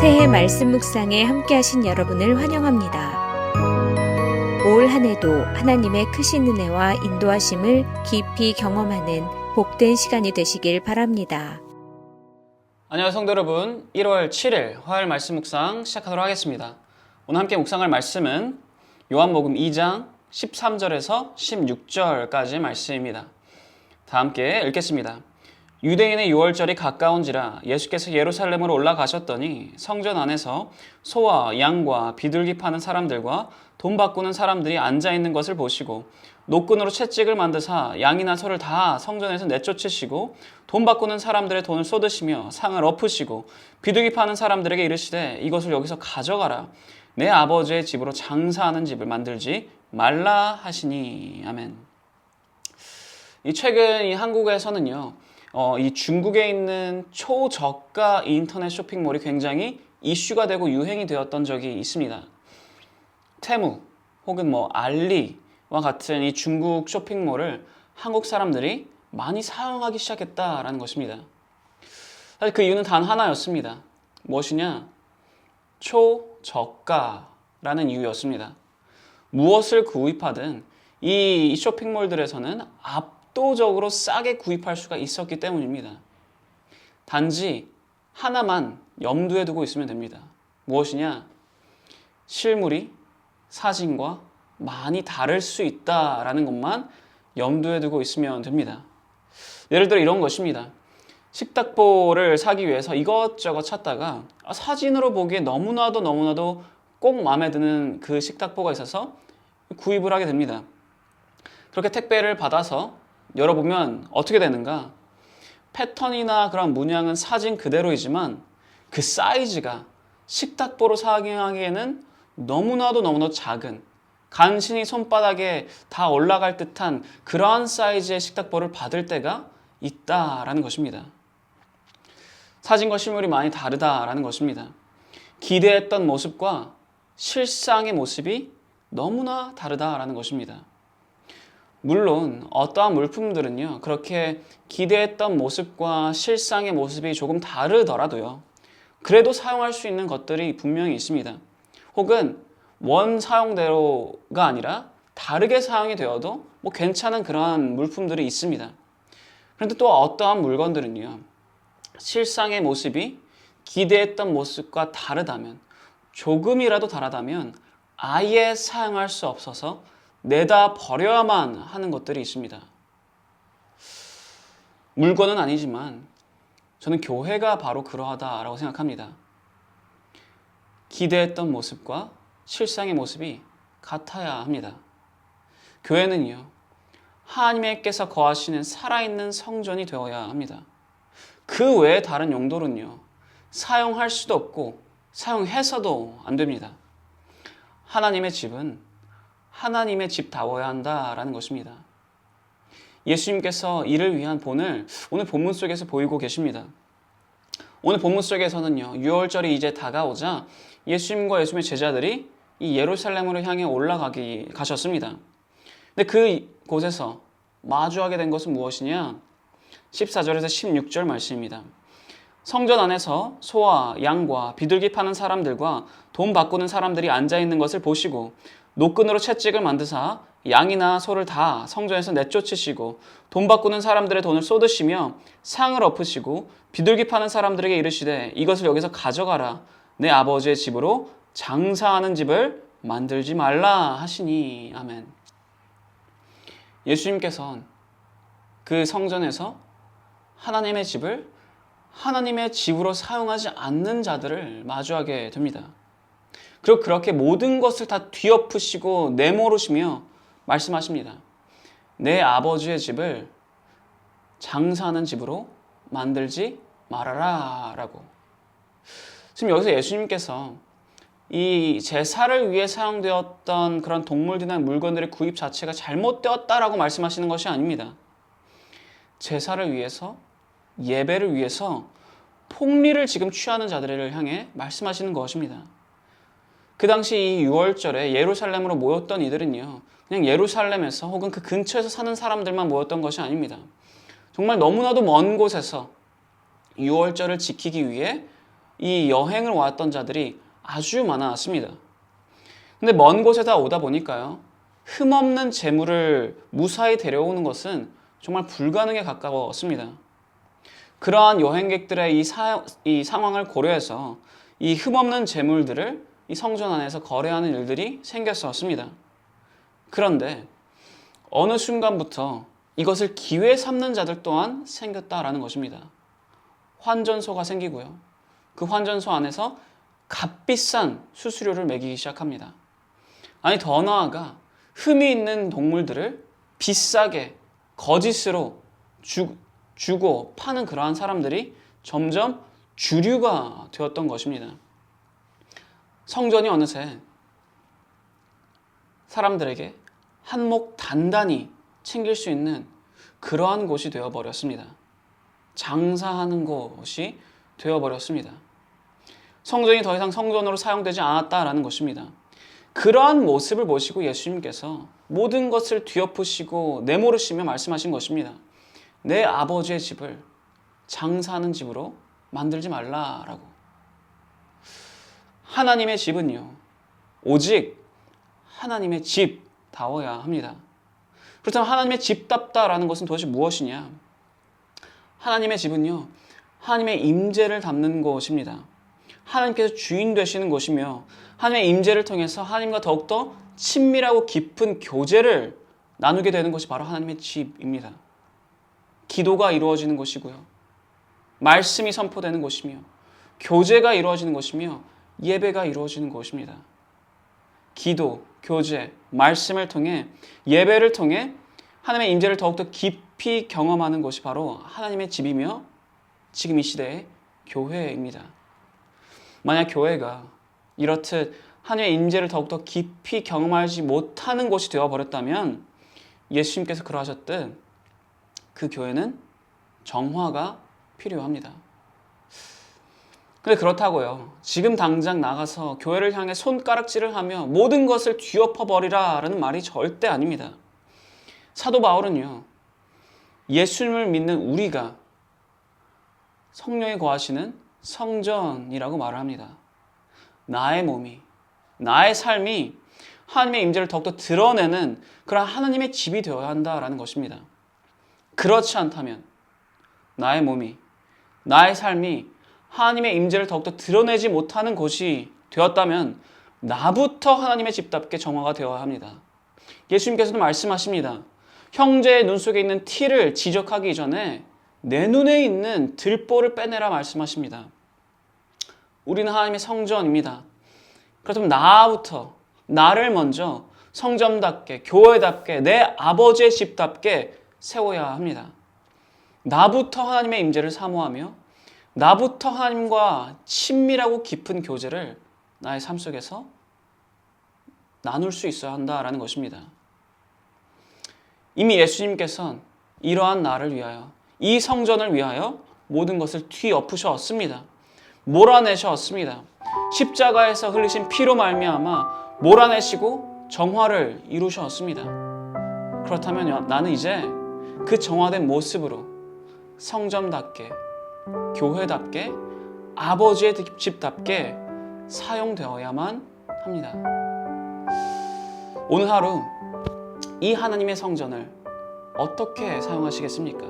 새해 말씀 묵상에 함께 하신 여러분을 환영합니다. 올 한 해도 하나님의 크신 은혜와 인도하심을 깊이 경험하는 복된 시간이 되시길 바랍니다. 안녕하세요 성도 여러분, 1월 7일 화요일 말씀 묵상 시작하도록 하겠습니다. 오늘 함께 묵상할 말씀은 요한복음 2장 13절에서 16절까지의 말씀입니다. 다 함께 읽겠습니다. 유대인의 유월절이 가까운지라 예수께서 예루살렘으로 올라가셨더니 성전 안에서 소와 양과 비둘기 파는 사람들과 돈 바꾸는 사람들이 앉아있는 것을 보시고 노끈으로 채찍을 만드사 양이나 소를 다 성전에서 내쫓으시고 돈 바꾸는 사람들의 돈을 쏟으시며 상을 엎으시고 비둘기 파는 사람들에게 이르시되 이것을 여기서 가져가라. 내 아버지의 집으로 장사하는 집을 만들지 말라 하시니. 아멘. 최근 이 한국에서는요, 이 중국에 있는 초저가 인터넷 쇼핑몰이 굉장히 이슈가 되고 유행이 되었던 적이 있습니다. 테무 혹은 알리와 같은 이 중국 쇼핑몰을 한국 사람들이 많이 사용하기 시작했다라는 것입니다. 사실 그 이유는 단 하나였습니다. 무엇이냐? 초저가라는 이유였습니다. 무엇을 구입하든 이 쇼핑몰들에서는 압도적으로 싸게 구입할 수가 있었기 때문입니다. 단지 하나만 염두에 두고 있으면 됩니다. 무엇이냐? 실물이 사진과 많이 다를 수 있다라는 것만 염두에 두고 있으면 됩니다. 예를 들어 이런 것입니다. 식탁보를 사기 위해서 이것저것 찾다가 사진으로 보기에 너무나도 꼭 마음에 드는 그 식탁보가 있어서 구입을 하게 됩니다. 그렇게 택배를 받아서 열어보면 어떻게 되는가? 패턴이나 그런 문양은 사진 그대로이지만 그 사이즈가 식탁보로 사용하기에는 너무나도 작은, 간신히 손바닥에 다 올라갈 듯한 그러한 사이즈의 식탁보를 받을 때가 있다라는 것입니다. 사진과 실물이 많이 다르다라는 것입니다. 기대했던 모습과 실상의 모습이 너무나 다르다라는 것입니다. 물론 어떠한 물품들은요, 그렇게 기대했던 모습과 실상의 모습이 조금 다르더라도요, 그래도 사용할 수 있는 것들이 분명히 있습니다. 혹은 원 사용대로가 아니라 다르게 사용이 되어도 괜찮은 그러한 물품들이 있습니다. 그런데 또 어떠한 물건들은요, 실상의 모습이 기대했던 모습과 다르다면, 조금이라도 다르다면 아예 사용할 수 없어서 내다 버려야만 하는 것들이 있습니다. 물건은 아니지만 저는 교회가 바로 그러하다라고 생각합니다. 기대했던 모습과 실상의 모습이 같아야 합니다. 교회는요, 하나님께서 거하시는 살아있는 성전이 되어야 합니다. 그 외에 다른 용도는요, 사용할 수도 없고 사용해서도 안 됩니다. 하나님의 집은 하나님의 집다워야 한다라는 것입니다. 예수님께서 이를 위한 본을 오늘 본문 속에서 보이고 계십니다. 오늘 본문 속에서는요, 유월절이 이제 다가오자 예수님과 예수님의 제자들이 이 예루살렘으로 향해 가셨습니다. 근데 그곳에서 마주하게 된 것은 무엇이냐? 14절에서 16절 말씀입니다. 성전 안에서 소와 양과 비둘기 파는 사람들과 돈 바꾸는 사람들이 앉아있는 것을 보시고 노끈으로 채찍을 만드사 양이나 소를 다 성전에서 내쫓으시고 돈 바꾸는 사람들의 돈을 쏟으시며 상을 엎으시고 비둘기 파는 사람들에게 이르시되 이것을 여기서 가져가라. 내 아버지의 집으로 장사하는 집을 만들지 말라 하시니. 아멘. 예수님께서는 그 성전에서 하나님의 집을 하나님의 집으로 사용하지 않는 자들을 마주하게 됩니다. 그리고 그렇게 모든 것을 다 뒤엎으시고 내모르시며 말씀하십니다. 내 아버지의 집을 장사하는 집으로 만들지 말아라 라고. 지금 여기서 예수님께서 이 제사를 위해 사용되었던 그런 동물들이나 물건들의 구입 자체가 잘못되었다라고 말씀하시는 것이 아닙니다. 제사를 위해서, 예배를 위해서 폭리를 지금 취하는 자들을 향해 말씀하시는 것입니다. 그 당시 이 유월절에 예루살렘으로 모였던 이들은요, 그냥 예루살렘에서 혹은 그 근처에서 사는 사람들만 모였던 것이 아닙니다. 정말 너무나도 먼 곳에서 유월절을 지키기 위해 이 여행을 왔던 자들이 아주 많았습니다. 근데 먼 곳에다 오다 보니까요, 흠없는 재물을 무사히 데려오는 것은 정말 불가능에 가까웠습니다. 그러한 여행객들의 이 상황을 고려해서 이 흠없는 재물들을 이 성전 안에서 거래하는 일들이 생겼었습니다. 그런데 어느 순간부터 이것을 기회 삼는 자들 또한 생겼다라는 것입니다. 환전소가 생기고요. 그 환전소 안에서 값비싼 수수료를 매기기 시작합니다. 아니, 더 나아가 흠이 있는 동물들을 비싸게 거짓으로 주고 파는 그러한 사람들이 점점 주류가 되었던 것입니다. 성전이 어느새 사람들에게 한몫 단단히 챙길 수 있는 그러한 곳이 되어버렸습니다. 장사하는 곳이 되어버렸습니다. 성전이 더 이상 성전으로 사용되지 않았다라는 것입니다. 그러한 모습을 보시고 예수님께서 모든 것을 뒤엎으시고 내모르시며 말씀하신 것입니다. 내 아버지의 집을 장사하는 집으로 만들지 말라라고. 하나님의 집은요, 오직 하나님의 집다워야 합니다. 그렇다면 하나님의 집답다라는 것은 도대체 무엇이냐? 하나님의 집은요, 하나님의 임재를 담는 곳입니다. 하나님께서 주인 되시는 곳이며 하나님의 임재를 통해서 하나님과 더욱더 친밀하고 깊은 교제를 나누게 되는 것이 바로 하나님의 집입니다. 기도가 이루어지는 곳이고요, 말씀이 선포되는 곳이며 교제가 이루어지는 곳이며 예배가 이루어지는 곳입니다. 기도, 교제, 말씀을 통해 예배를 통해 하나님의 임재를 더욱더 깊이 경험하는 것이 바로 하나님의 집이며 지금 이 시대의 교회입니다. 만약 교회가 이렇듯 하나님의 임재를 더욱더 깊이 경험하지 못하는 곳이 되어버렸다면 예수님께서 그러하셨듯 그 교회는 정화가 필요합니다. 근데 그렇다고요, 지금 당장 나가서 교회를 향해 손가락질을 하며 모든 것을 뒤엎어버리라 라는 말이 절대 아닙니다. 사도 바울은요, 예수님을 믿는 우리가 성령이 거하시는 성전이라고 말을 합니다. 나의 몸이, 나의 삶이 하나님의 임재를 더욱더 드러내는 그런 하나님의 집이 되어야 한다라는 것입니다. 그렇지 않다면 나의 몸이, 나의 삶이 하나님의 임재를 더욱더 드러내지 못하는 곳이 되었다면 나부터 하나님의 집답게 정화가 되어야 합니다. 예수님께서도 말씀하십니다. 형제의 눈 속에 있는 티를 지적하기 전에 내 눈에 있는 들보를 빼내라 말씀하십니다. 우리는 하나님의 성전입니다. 그렇다면 나부터, 나를 먼저 성전답게, 교회답게, 내 아버지의 집답게 세워야 합니다. 나부터 하나님의 임재를 사모하며 나부터 하나님과 친밀하고 깊은 교제를 나의 삶 속에서 나눌 수 있어야 한다라는 것입니다. 이미 예수님께서는 이러한 나를 위하여, 이 성전을 위하여 모든 것을 뒤엎으셨습니다. 몰아내셨습니다. 십자가에서 흘리신 피로 말미암아 몰아내시고 정화를 이루셨습니다. 그렇다면 나는 이제 그 정화된 모습으로 성전답게, 교회답게, 아버지의 집답게 사용되어야만 합니다. 오늘 하루 이 하나님의 성전을 어떻게 사용하시겠습니까?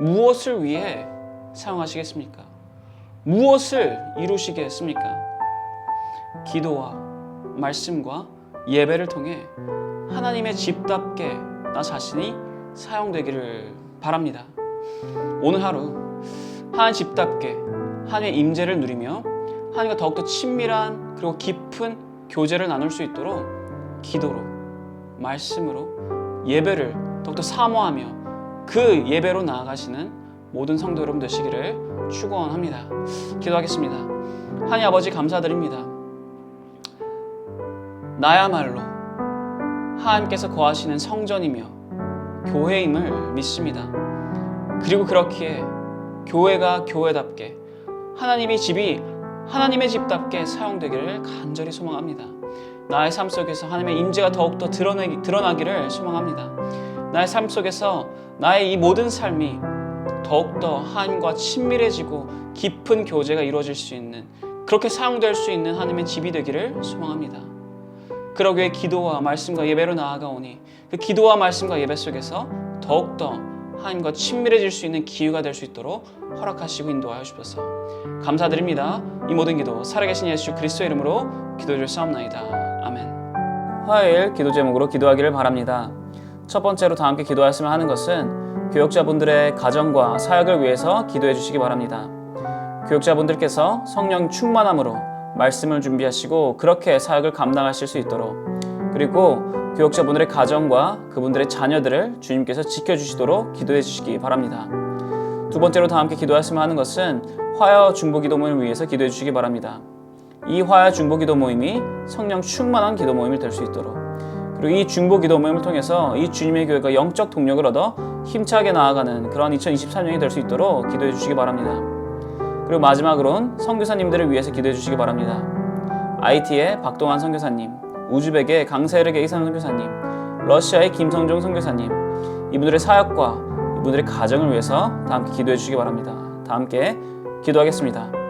무엇을 위해 사용하시겠습니까? 무엇을 이루시겠습니까? 기도와 말씀과 예배를 통해 하나님의 집답게 나 자신이 사용되기를 바랍니다. 오늘 하루 하나님 집답게 하나님의 임재를 누리며 하나님과 더욱더 친밀한 그리고 깊은 교제를 나눌 수 있도록 기도로, 말씀으로 예배를 더욱더 사모하며 그 예배로 나아가시는 모든 성도 여러분 되시기를 축원합니다. 기도하겠습니다. 하나님 아버지 감사드립니다. 나야말로 하나님께서 거하시는 성전이며 교회임을 믿습니다. 그리고 그렇기에 교회가 교회답게, 하나님의 집이 하나님의 집답게 사용되기를 간절히 소망합니다. 나의 삶 속에서 하나님의 임재가 더욱더 드러나기를 소망합니다. 나의 삶 속에서 나의 이 모든 삶이 더욱더 하나님과 친밀해지고 깊은 교제가 이루어질 수 있는, 그렇게 사용될 수 있는 하나님의 집이 되기를 소망합니다. 그러기 위해 기도와 말씀과 예배로 나아가오니 그 기도와 말씀과 예배 속에서 더욱더 하나님과 친밀해질 수 있는 기회가 될 수 있도록 허락하시고 인도하여 주셔서 감사드립니다. 이 모든 기도 살아계신 예수 그리스도의 이름으로 기도해 주옵나이다. 아멘. 화요일 기도 제목으로 기도하기를 바랍니다. 첫 번째로 다 함께 기도하였으면 하는 것은 교역자분들의 가정과 사역을 위해서 기도해 주시기 바랍니다. 교역자분들께서 성령 충만함으로 말씀을 준비하시고 그렇게 사역을 감당하실 수 있도록, 그리고 교역자분들의 가정과 그분들의 자녀들을 주님께서 지켜주시도록 기도해 주시기 바랍니다. 두 번째로 다 함께 기도하였으면 하는 것은 화요 중보기도 모임을 위해서 기도해 주시기 바랍니다. 이 화요 중보기도 모임이 성령 충만한 기도 모임이 될 수 있도록, 그리고 이 중보기도 모임을 통해서 이 주님의 교회가 영적 동력을 얻어 힘차게 나아가는 그런 2023년이 될 수 있도록 기도해 주시기 바랍니다. 그리고 마지막으로는 선교사님들을 위해서 기도해 주시기 바랍니다. IT의 박동환 선교사님, 우즈벡의 강세르게 이산 선교사님, 러시아의 김성종 선교사님, 이분들의 사역과 이분들의 가정을 위해서 다 함께 기도해 주시기 바랍니다. 다 함께 기도하겠습니다.